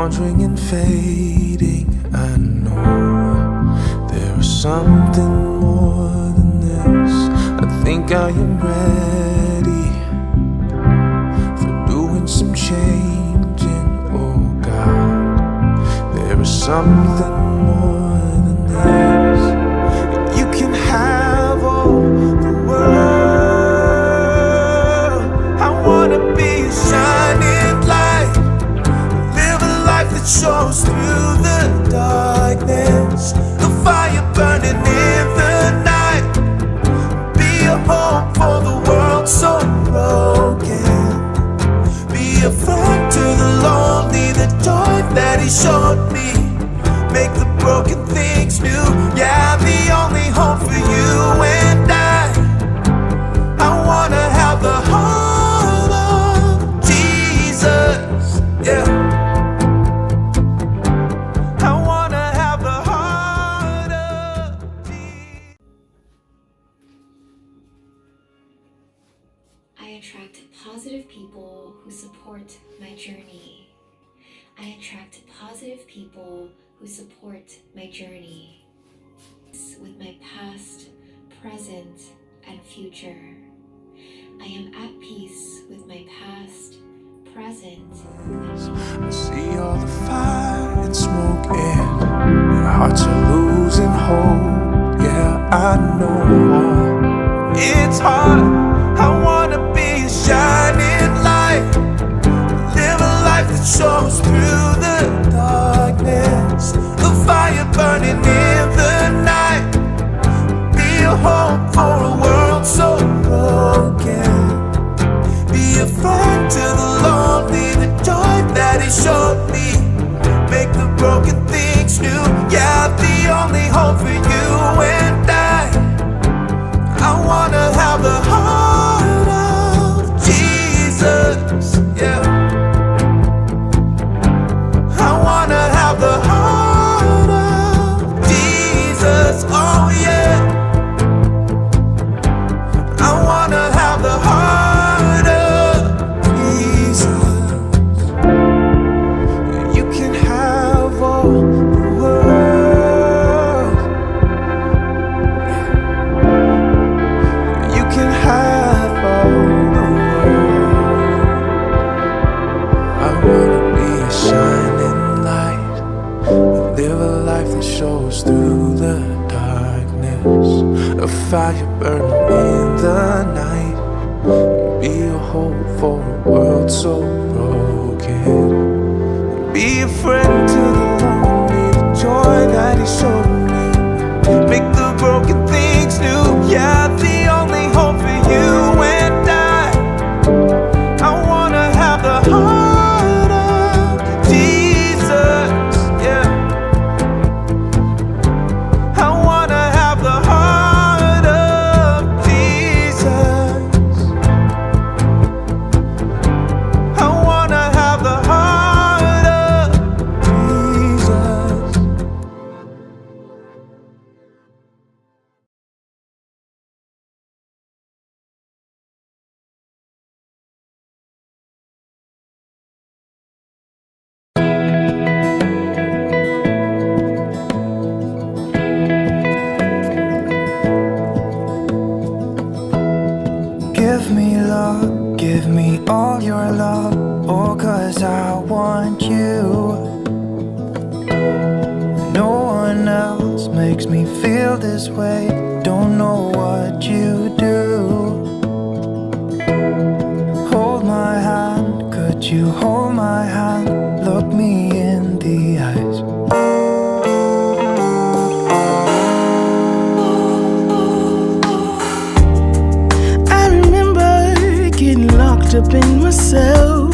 wandering and fading. I know there is something more than this. I think I am ready for doing some changing. Oh God, there is something more than this. You can have all the world. I wanna be a shining light, live a life that shows through the darkness, the fire burning in the night, be a hope for the world so broken, be a friend to the lonely, the joy that he showed me, make the broken things new. Yeah, the only hope for you and I wanna have the heart of Jesus. Yeah, I wanna have the heart of Jesus. I attract positive people who support my journey. I attract positive people who support my journey. With my past, present, and future. I am at peace with my past, present. I see all the fire and smoke and your hearts are losing hope. Yeah, I know it's hard. I wanna be a shining light, live a life that shows through the darkness, the fire burning in the night, be a hope for a world so broken, be a friend to the lonely, the joy that he showed me, make the broken things new. Yeah, the only hope for you and I wanna have the heart of Jesus. Yeah, I wanna have the heart of Jesus. Oh yeah, I wanna have the heart of Jesus. You can have all the world. You can have all the world. I wanna be a shining light, live a life that shows through the darkness, a fire burning in the night, be a hope for a world so broken, be a friend to the lonely, the joy that he showed me, make the broken things new. Yeah, the only hope for you and I wanna have the heart of Jesus. Yeah, I wanna have the heart of Jesus. I wanna have the heart of Jesus. Give me love, give me all your love, oh, 'cause I want you. No one else makes me feel this way, don't know what you do. Hold my hand, could you hold my hand, look me in the eyes. I remember getting locked up in myself.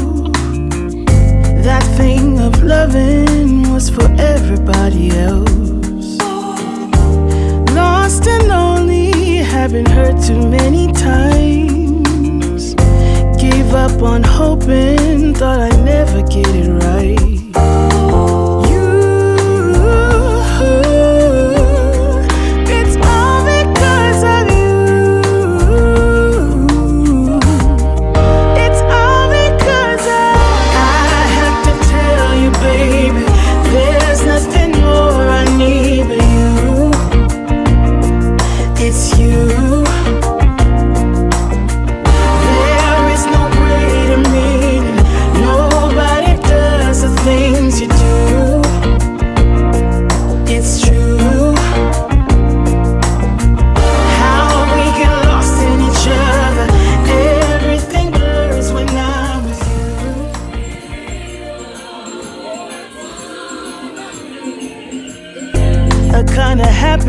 That thing of loving was for everybody else. Lost and lonely, having hurt too many times. Gave up on hoping, thought I'd never get it right. It's all because of you. It's all because I have to tell you, baby.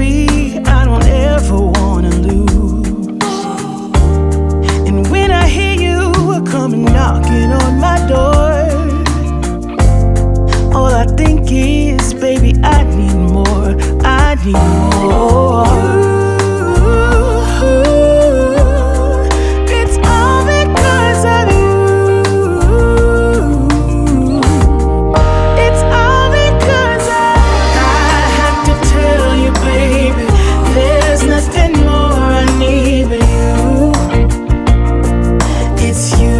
baby, I don't ever wanna lose. And when I hear you coming knocking on my door, all I think is, baby, I need more, I need more. It's all because of you. It's all because I have to tell you, baby, there's nothing more I need but you. It's you.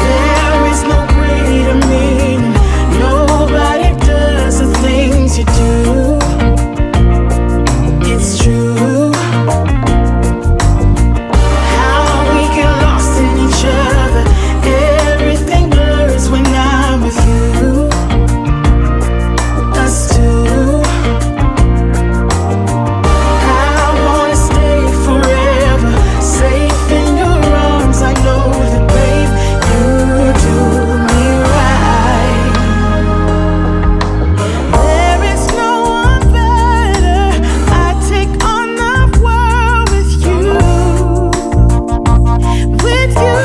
There is no greater meaning. Nobody does the things you do. It's true. How we get lost in each other. Everything blurs when I'm with you. Us two. I wanna stay forever, safe in your arms. I know that, babe, you do me right. There is no one better. I take on the world with you. With you.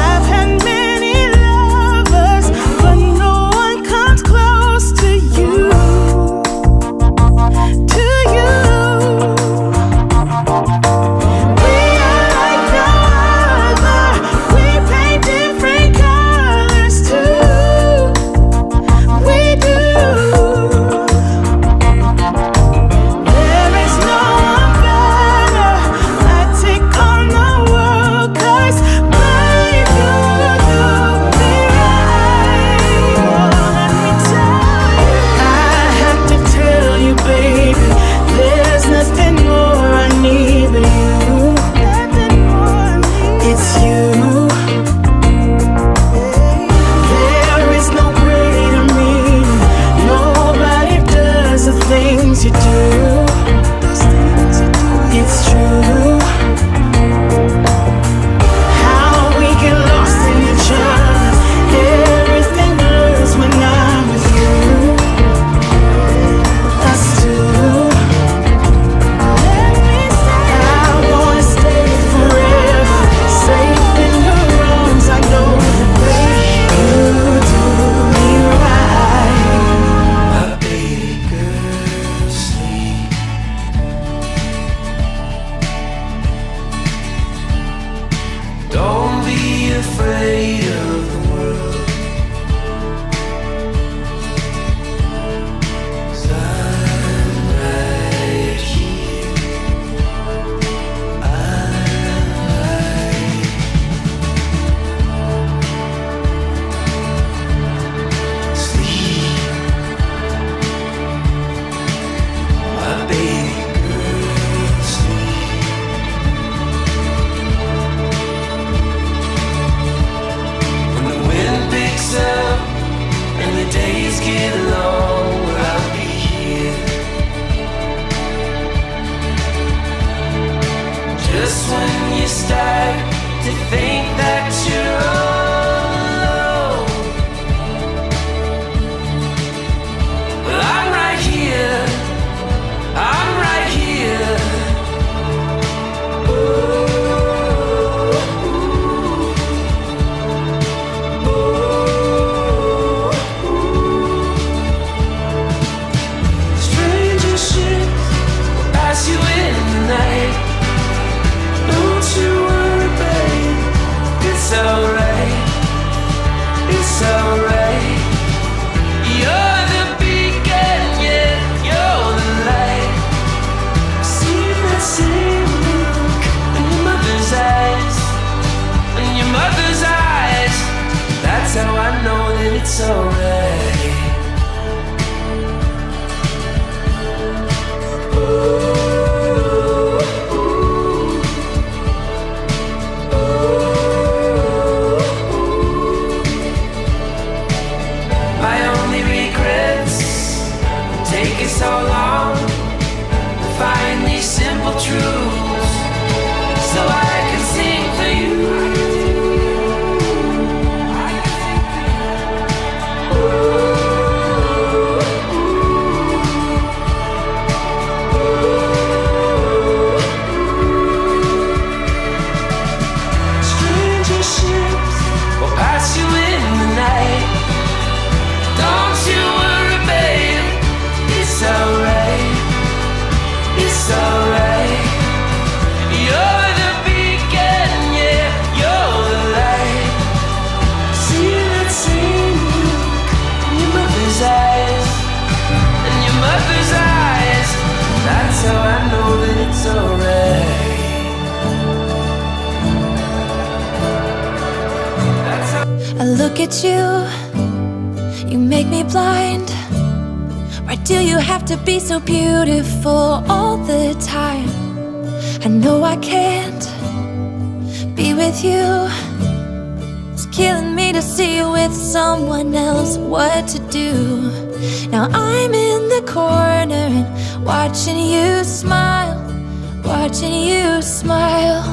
I've had many lovers, but no one comes close to you. To you. We are like no other. We paint different colors too. We do. There is no one better. I take on the world 'cause babe, you do me right. Let me tell you, I have to tell you, baby, there's nothing more I need but you. Nothing more I need. It's you. There is no greater meaning. Nobody does the things you do. It's true. How we get lost in each other. Everything blurs when I'm with you. Us two. Let me stay. I wanna stay forever, safe in your arms. I know that, babe, you do me right. My baby girl, sleep. Don't be afraid of the world. 'Cause I'm right here. I'm right. Sleep. My baby girl, sleep. When the wind picks up and the days get long, I'll be here. Just when you start to think that you're all alone, well, I'm right here. I'm right here. Stranger shit will pass you in the night. Don't you worry, babe. at you, you make me blind. Why do you have to be so beautiful all the time? I know I can't be with you. It's killing me to see you with someone else. What to do? Now I'm in the corner and watching you smile, watching you smile.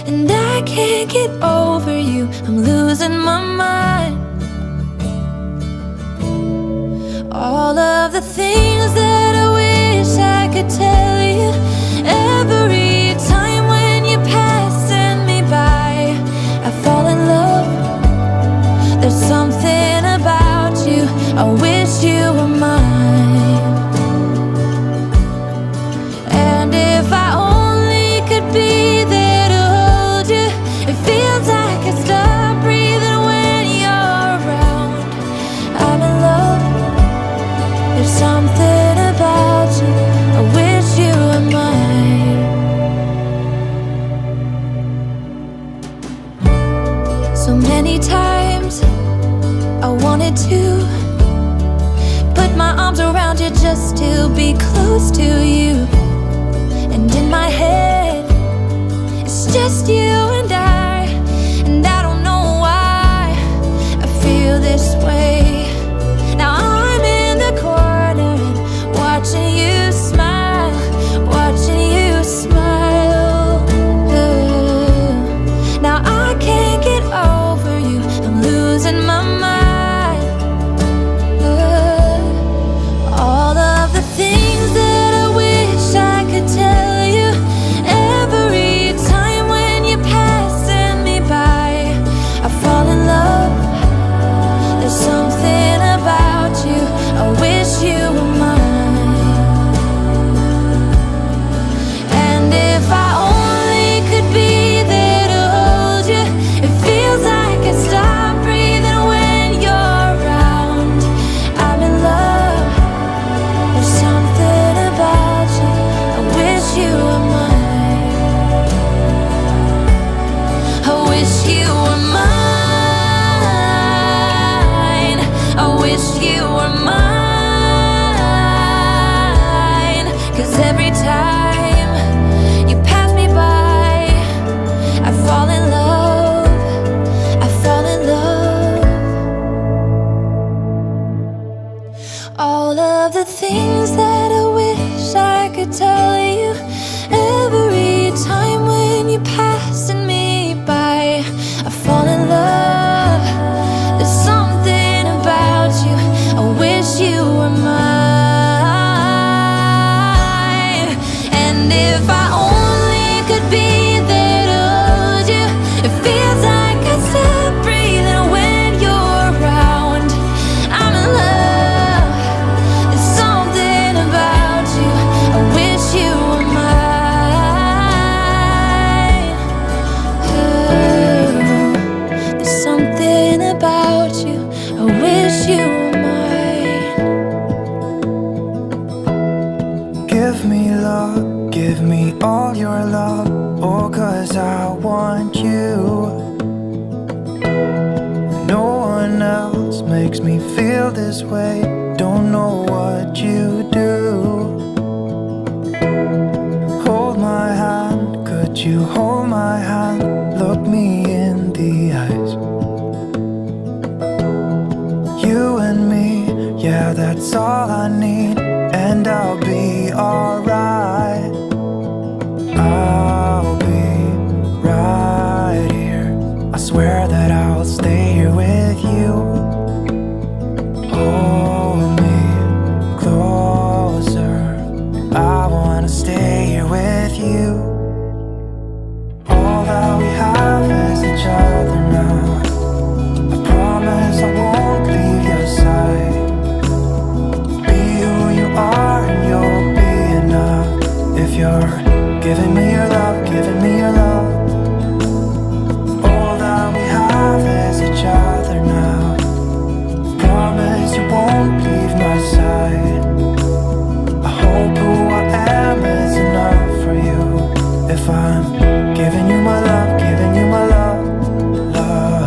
And I can't get over you, I'm losing my mind. All of the things that I wish I could tell you, every time when you're passing me by, I fall in love. There's something about you, I wish you were mine. And if I only could be there to hold you, it feels like I stop breathing when you're around. I'm in love. There's something about you, I wish you were mine. So many times I wanted to put my arms around you just to be close to you. And in my head, it's just you and I don't know why I feel this way. Now I'm in the corner and watching you smile, watching you smile. Now I can't get over you, I'm losing my mind. All of the things that I wish I could tell you, every time when you're passing me by, I fall in love. There's something about you, I wish you were mine. And if I only could be there to hold you, it feels like I stop breathing when you're around. I'm in love. There's something about you, I wish you were mine. I wish you were mine. I wish you were mine. 'Cause every time you pass me by, I fall in love, I fall in love. All of the things that I wish I could tell you, every time when you're passing me by, I fall in love. There's something about you, I wish you were mine. And if I only could be there to hold you, it feels like I stop breathing when you're around. I'm in love. There's something about you, I wish you were mine. There's something about you, I wish you were mine. Give me love, give me all your love. Oh, 'cause I want you. No one else makes me feel this way. Don't know what you do. Hold my hand, could you hold my hand? Look me in the eyes. You and me, yeah, that's all I need. And I'll be alright. I'll be right here. I swear that I'll stay here with you. Hold me closer. I wanna stay here with you. All that we have is each other now. I promise I won't leave your side. Be who you are and you'll be enough. If you're giving me your love, giving me your love. All that we have is each other now. Promise you won't leave my side. I hope who I am is enough for you. If I'm giving you my love, giving you my love, love.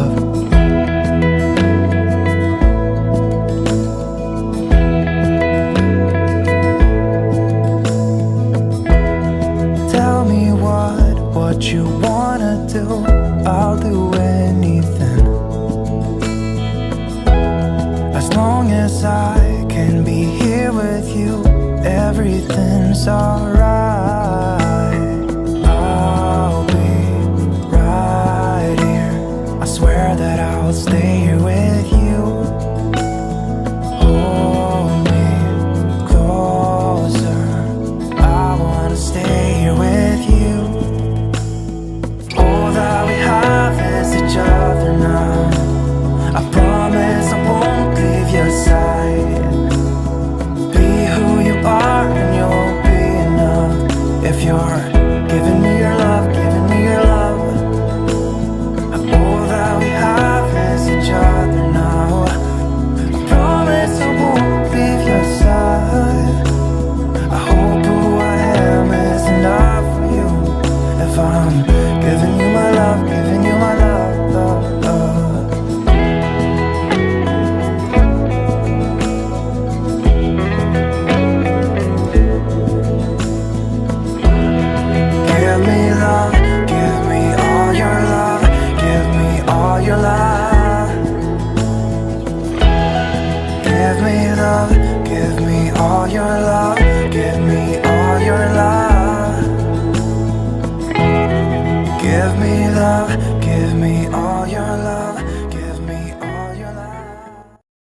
wanna stay here with you. All that we have is each other now. I promise I won't leave your side. Be who you are and you'll be enough. If you're giving me your love, giving me your love. All that we have is each other now. I promise I won't leave your side. I hope who I am is enough for you. If I'm giving you my love, giving you my love, love, love. Give me love, give me all your love, give me all your love. Give me love, give me all your love, give me all your love. Give me love, give me all your love.